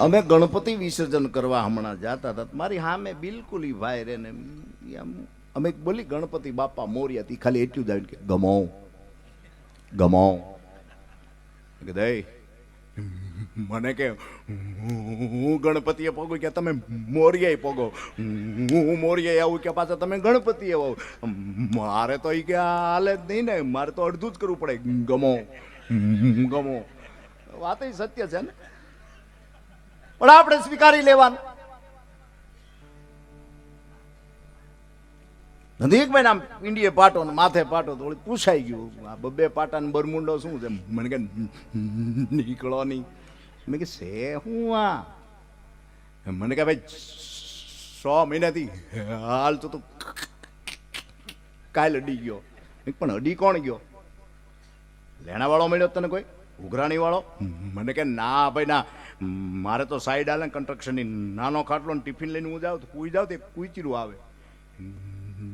અમે ગણપતિ વિસર્જન કરવા હમણાં જતા હતા. મારી સામે બિલકુલ ઈ ભાઈ રે ને અમે બોલી ગણપતિ બાપા મોર્યા હતી, ખાલી એટલું જ આવ્યું કે ગમો ગમો કે દઈ મને કે હું ગણપતિએ પગું કે તમે મોરિયા પગો, હું મોરિયા આવું કે પાછા તમે ગણપતિએ આવો. મારે તો એ કે હાલે જ નહીં ને, મારે તો અડધું જ કરવું પડે. ગમો ગમો વાત સત્ય છે ને, પણ આપણે સ્વીકારી લેવાનું નથી. એક મહિના ઇન્ડિયા પાટો ને માથે પાટો તો પૂછાઈ ગયું, આ બબે પાટા ને બરમુંડો શું છે? મને કે નીકળો નહીં. મેં કે છે હું આ? મને કે ભાઈ 100 મહિનાથી હાલ તો કાલ અડી ગયો. પણ અડી કોણ ગયો? લેણા વાળો મળ્યો તને કોઈ? ઉઘરાણી વાળો? મને કે ના ભાઈ ના, મારે તો સાઈડ હાલે કન્સ્ટ્રક્શનની, નાનો ખાટલો ને ટિફિન લઈને હું જાઉં તો કુઈ જાઉં તો કુઈચીરું આવે.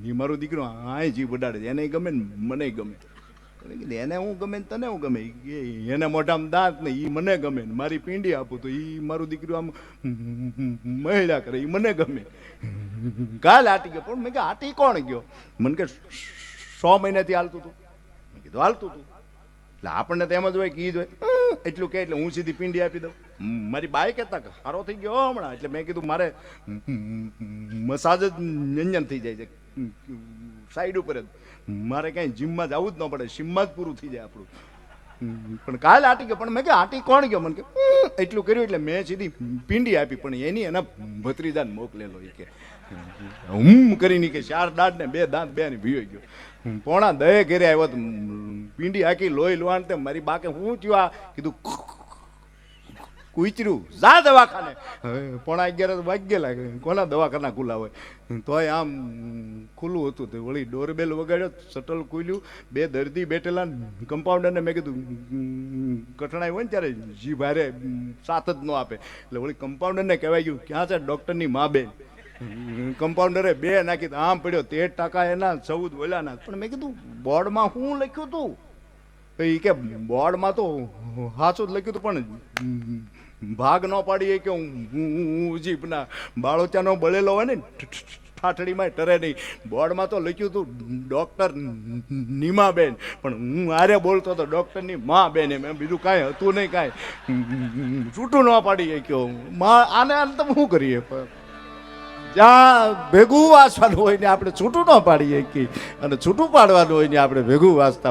એ મારું દીકરો આ જીવ બડાડે છે, એને ગમે ને મને ગમે. એને હું ગમે ને તને હું ગમે, એને મોઢામાં દાંત ને એ મને ગમે, મારી પીંડી આપું તો એ મારું દીકરું આમ મહિલા કરે, એ મને ગમે. કાલ આટી ગયો. પણ મેં કે આટી કોણ ગયો? મને કે 100 મહિનાથી હાલતું હતું. મેં કીધું હાલતું હતું. એટલે આપણને તો એમ જ હોય કે ઈ જ હોય એટલું કે, એટલે હું સીધી પીંડી આપી દઉં. મારી બાઈ કહેતા કે સારો થઈ ગયો હમણાં. એટલે મેં કીધું મારે મસાજ જ વ્યંજન થઈ જાય છે સાઈડ ઉપર જ, મારે ક્યાંય જીમમાં જવું જ ન પડે, જીમમાં જ પૂરું થઈ જાય આપણું. પણ કાલ આટી ગયો. પણ મેં કે આટી કોણ ગયો? મને કે એટલું કર્યું. એટલે મેં સીધી પીંડી આપી. પણ એની એના ભત્રીજાને મોકલેલો એ કે હું કરીને કે 4 દાંત ને 2 દાંત 2 ને ભીયો ગયો. પોણા 10 ઘેરે આવ્યો તો પીંડી આખી લોહી લોહાણ. તે મારી બા કે હું થયું આ? કીધું કુઈચરું, જા દવાખાને. પોણા 11 વાગ્યેલા, કોના દવાખાના ખુલ્લા હોય? તોય આમ ખુલ્લું હતું. તો વળી ડોરબેલ વગાડ્યો, શટલ ખુલ્યું, 2 દર્દી બેઠેલા. કમ્પાઉન્ડરને મેં કીધું કઠણાઈ હોય ને ત્યારે જી ભારે સાથ જ ન આપે. એટલે વળી કમ્પાઉન્ડરને કહેવાય ગયું ક્યાં છે ડૉક્ટરની મા બેન? કમ્પાઉન્ડરે 2 નાખી. આમ પડ્યો 13% એના 14 ઓલાના. પણ મેં કીધું બોર્ડમાં શું લખ્યું હતું? એ કે બોર્ડમાં તો સાચું જ લખ્યું હતું, પણ ભાગ ન પાડીએ કે હું જીભના બાળોચાનો બળેલો હોય ને ઠાઠડીમાં ટરે નહીં. બોર્ડમાં તો લખ્યું હતું ડૉક્ટર નીમાબેન, પણ હું આરે બોલતો હતો ડૉક્ટરની મા બેન. એમ બીજું કાંઈ હતું નહીં, કાંઈ છૂટું ન પાડીએ કયો આને તમે શું કરીએ? જ્યાં ભેગું વાંચવાનું હોય ને આપણે છૂટું ન પાડીએ કે, અને છૂટું પાડવાનું હોય ને આપણે ભેગું વાંચતા